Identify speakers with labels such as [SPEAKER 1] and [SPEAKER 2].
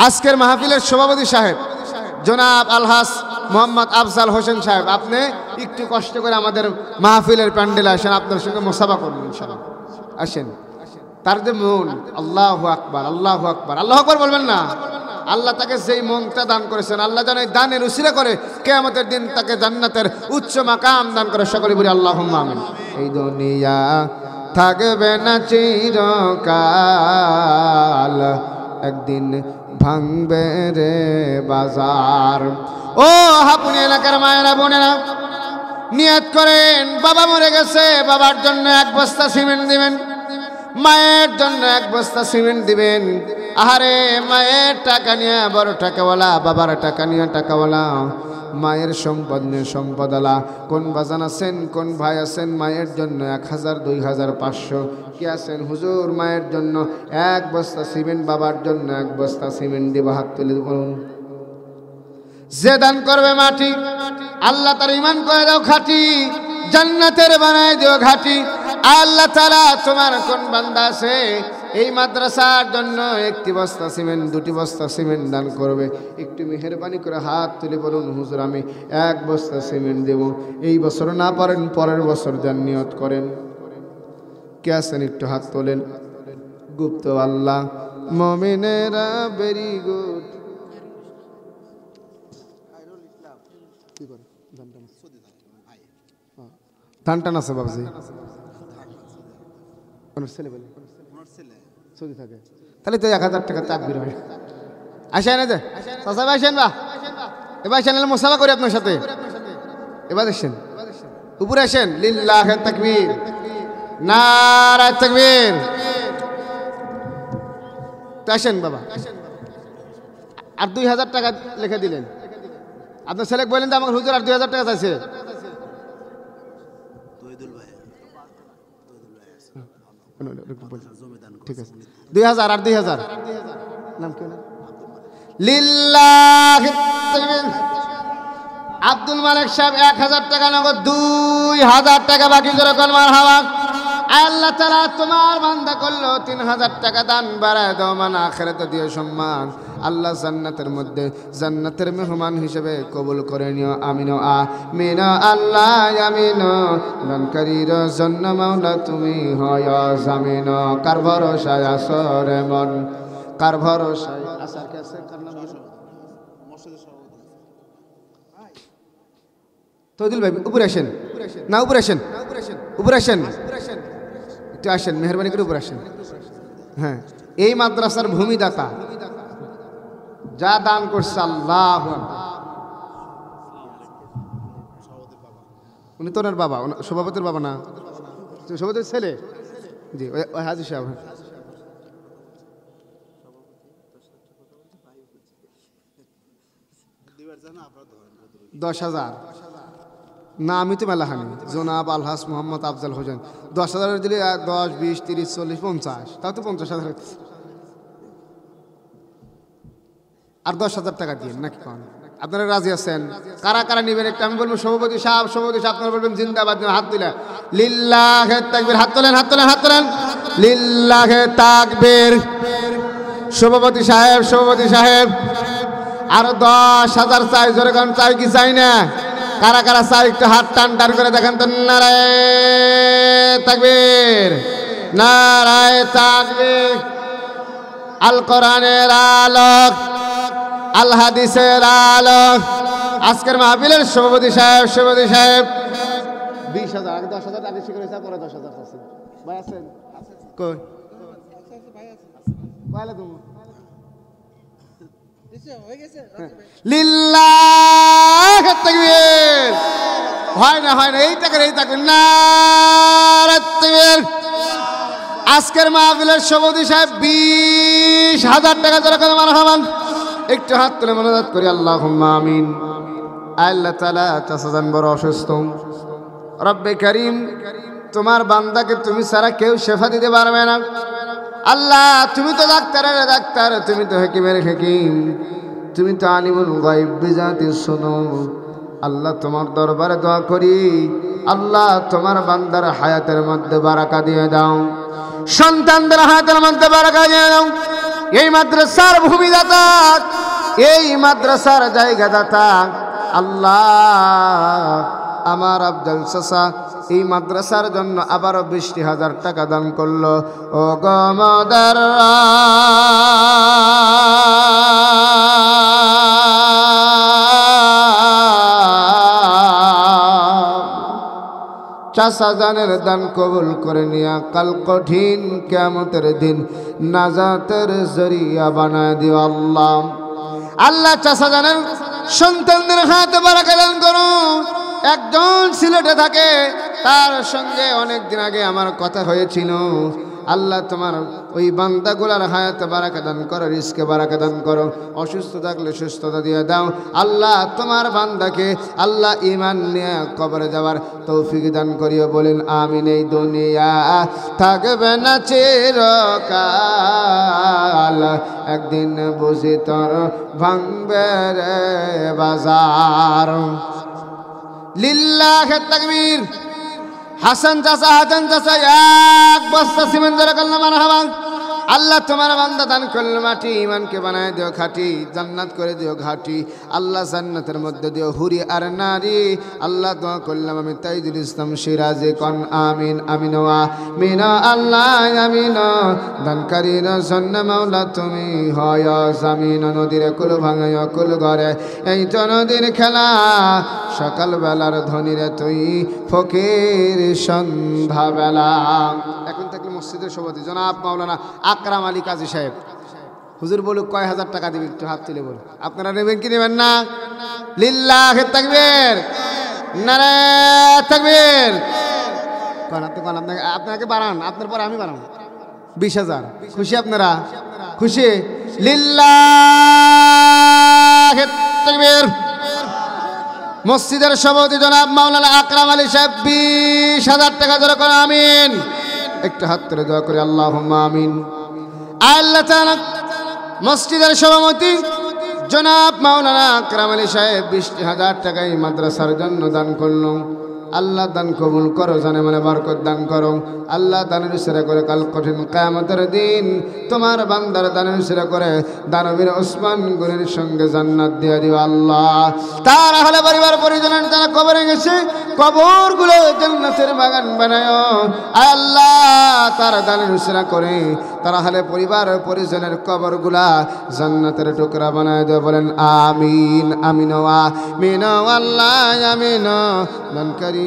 [SPEAKER 1] আজকের মাহফিলের সভাপতি সাহেব জনাব আলহাজ মোহাম্মদ আফজাল হোসেন সাহেব, আপনি একটু কষ্ট করে আমাদের মাহফিলের প্যান্ডেলে আসেন, আপনার সঙ্গে মোসাফা করবেন ইনশাআল্লাহ। আসেন। তার যে মন, আল্লাহু আকবার, আল্লাহু আকবার, আল্লাহু আকবার বলবেন না? আল্লাহ তাকে যেই মনটা দান করেছেন, আল্লাহ যেন এই দানের উসিলা করে কিয়ামতের দিন তাকে জান্নাতের উচ্চ মাকাম দান করে। সকলে বলি আল্লাহুম্মা আমিন। এই দুনিয়া থাকবে না চিরকাল, একদিন ভাঙবে রে বাজার। ও হাপুনি এলাকার মায়েরা বোনেরা, নিয়ত করেন, বাবা মরে গেছে, বাবার জন্য 1 বস্তা সিমেন্ট দিবেন, মায়ের জন্য 1 বস্তা সিমেন্ট দিবেন। আহারে মায়ের টাকা নিয়ে বড় টাকাওয়ালা, বাবার টাকা নিয়ে টাকাওয়ালা, মায়ের সম্পদ নিয়ে সম্পদওয়ালা। কোন বাজান আছেন, কোন ভাই আছেন মায়ের জন্য 1000, 2000, 500 কি আছেন? হুজুর মায়ের জন্য 1 বস্তা সিমেন্ট, বাবার জন্য 1 বস্তা সিমেন্ট দিব। হাত তুলে বলুন। যে দান করবে মাটি, আল্লাহ তার ঈমান করে দাও খাঁটি, জান্নাতের বানায় দিও ঘাটি। আল্লাহ তাআলা তোমার কোন বান্দা আছে এই মাদ্রাসার জন্য 1 বস্তা সিমেন্ট, 2 বস্তা সিমেন্ট দান করবে? একটু মেহেরবানি করে হাত তুলে বলুন, হুজুর আমি 1 বস্তা সিমেন্ট দেব। এই বছর না পারেন পরের বছর যান, নিয়ত করেন। কে আছেন একটু হাত তোলেন। গুপ্ত আল্লাহ মুমিনেরা, ভেরি গুড। ধান টান আছে বাবজি, ছেলে বলে সৌদি থাকে, তাহলে তো 1000 টাকা তাকবীর হয়। আসেন এই যে চাচা ভাই, আসেন বা এবার আসেন, মুসাফা করি আপনার সাথে। এবার আসেন, উপরে আসেন। লিল্লাহি তাকবীর, নারে তাকবীর। তো আসেন বাবা। আর 2000 টাকা লিখে দিলেন। আপনার ছেলেকে বললেন যে আমার হুজুর আর 2000 টাকা চাইছে। ঠিক আছে, 2000 আর 2000 নাম কি? লিল্লাহি তাকবীর। আব্দুল মালিক সাহেব 1000 টাকা নগদ, 2000 টাকা বাকি। জোরে কর মারহাবা। আল্লাহ তাআলা তোমার বান্দা করলো 3000 টাকা দান, বাড়ায় দাও মান, আখিরাতে দিও সম্মান। আল্লাহ জান্নাতের মধ্যে জান্নাতের মেহমান হিসেবে কবুল করে নিও। আমিন আমিন আল্লাহ আমিন। দানকারীর জন্য মাওলা তুমি হয় জামিন। কার ভরসায় আসরে মন, কার ভরসায় আসার কাছে কার নাম তৌদিল ভাই, উপরে আসেন না, উপরে আসেন, উপরে আসেন, একটু আসেন, মেহরবানি করে উপরে আসেন। হ্যাঁ, এই মাদ্রাসার ভূমিদাতা যা দান করছে, আল্লাহ, উনি তো ওনার বাবা, সভাপতির বাবা না, সভাপতির ছেলে। জি, ওই হাজি সাহেব। 10,000 না, আমি তো মেলাহানি। জনাব আলহাজ মোহাম্মদ আফজাল হোসেন 10,000 দিলে 10, 20, 30, 40, 50, তাও তো 50,000 আর 10,000 টাকা দিয়ে নাকি পান? আপনারা রাজি আছেন? কারা কারা নেবেন একটু আমি বলবো। সভাপতি সাহেব, সভাপতি সাহেব আপনারা বলবেন জিন্দাবাদ, হাত দিলে লিল্লাহি তাকবীর। হাত তোলেন, হাত তোলেন, হাত তোলেন। লিল্লাহি তাকবীর। সভাপতি সাহেব, সভাপতি সাহেব আরো 10,000 চাই। জোরে কোন চাই কি চাই না? কারা কারা চাই একটু হাত টান টান করে দেখেন তো। নারায়ে তাকবীর, নারায়ে তাকবীর। আল কোরআনের আলোক, আল হাদিসের আলোক। আজকের মাহফিলের সভাপতি সাহেব, সভাপতি সাহেব 20,000, আগে 10,000 আগে শিখেছে, পরে 10,000 আছে। ভাই আছেন কই? কয়লা তুমি লিল্লাহি তাকবীর। হয় না, হয় না, এই টাকার এই তাকবীর, নারে তাকবীর। আজকের মাহফিলের সভাপতি সাহেব 20,000 টাকা জোরে করে মারহাবা। একটু হাত তুলে মোনাজাত করি, আল্লাহুম্মা আমিন। আল্লাহ তাআলা চাচাজান বড় অসুস্থ, রব্বে কারীম তোমার বান্দাকে তুমি ছাড়া কেউ শেফা দিতে পারবে না। আল্লাহ তুমি তো ডাক্তারের ডাক্তার, তুমি তো হাকিমের হাকিম, তুমি তো আলিমুল গায়ব বিজাতি শুনো। আল্লাহ তোমার দরবারে দোয়া করি, আল্লাহ তোমার বান্দার হায়াতের মধ্যে বারাকা দিয়ে দাও, সন্তানদের হায়াতের মধ্যে বারাকা দিয়ে দাও। এই মাদ্রাসার ভূমিদাতা, এই মাদ্রাসার জায়গাদাতা আল্লাহ আমার আব্দুল চাচা এই মাদ্রাসার জন্য আবারও 20,000 টাকা দান করলো। ও গমদার চাচা জানের দান কবুল করে নিয়া কাল কঠিন কিয়ামতের দিন নাজাতের জরিয়া বানায় দিও আল্লাহ। আল্লাহ চাচা জানের সন্তানদের হাতে বারাকা দান করো। একজন সিলেটে থাকে, তার সঙ্গে অনেক দিন আগে আমার কথা হয়েছিল। আল্লাহ তোমার ওই বান্দাগুলার হায়াতে বারাকা দান করো, রিজকে বারাকা দান করো, অসুস্থ থাকলে সুস্থতা দিয়ে দাও আল্লাহ। তোমার বান্দাকে আল্লাহ ঈমান নিয়ে কবরে যাওয়ার তৌফিক দান করিও, বলেন আমিন। এই দুনিয়া থাকবে না চিরকাল, একদিন বুঝি তোর ভাঙবে রে বাজার। লিল্লাহে তাকবীর। হাসান চাচা এক বস্তা সিমেন্ট ধরে করলাম মারহাবা। আল্লাহ তোমার বান্দা দান করল মাটি, ইমানকে বানায় দিও খাঁটি, জান্নাত করে দিও ঘাটি আল্লাহ, জান্নাতের মধ্যে দিও হুরি আর নারী আল্লাহ। দোয়া করলাম আমি তাইজুল ইসলাম সিরাজি, কন আমিন আমিন আমিন আল্লাহ আমিন। দানকারীর জন্য মাওলা তুমি হয় জামিন। নদীর কুল ভাঙায় কুল ঘরে এই তো নদীর খেলা, সকাল বেলার ধনীরে তুই ফকির সন্ধ্যা বেলা। এখন থাকলে মসজিদের সভাপতি জনাব মাওলানা আকরাম আলী কাজী সাহেব, হুজুর বলুক কয় হাজার টাকা দিবেন, একটু হাত তুলে বলুন। আপনারা নেবেন কি নেবেন না? লিল্লাহে তাকবীর, নারে তাকবীর। আপনাকে বাড়ান, আপনার পরে আমি বাড়ান 20,000। খুশি আপনারা? খুশি? লিল্লাহে তাকবীর। মসজিদের সভাপতি জনাব মাওলানা আকরাম আলী সাহেব 20,000 টাকা জোরে করে আমিন। একটা হাত তুলে দোয়া করে আল্লাহুম্মা আমিন। আল্লাহ তাআলা মসজিদের সভাপতি জনাব মাওলানা আকরাম আলী সাহেব 20,000 টাকা এই মাদ্রাসার জন্য দান করলো। আল্লাহ দান কবুল করো, জানে মানে বরকত দান করো আল্লাহ। দানের উসরা করে কাল কঠিন কিয়ামতের দিন তোমার বান্দার দানের উসরা করে দানবীর ওসমান গনির সঙ্গে জান্নাত দিয়ে দিও আল্লাহ। তার আহলে পরিবার পরিজনের যারা কবরে গেছে কবরগুলো জান্নাতের বাগান বানায় আল্লাহ। তার দানের উসরা করে তার আহলে পরিবার পরিজনের কবরগুলা জান্নাতের টুকরা বানায় দিও, বলেন আমিন আমিন আমিন আল্লাহ আমিন। দানকারী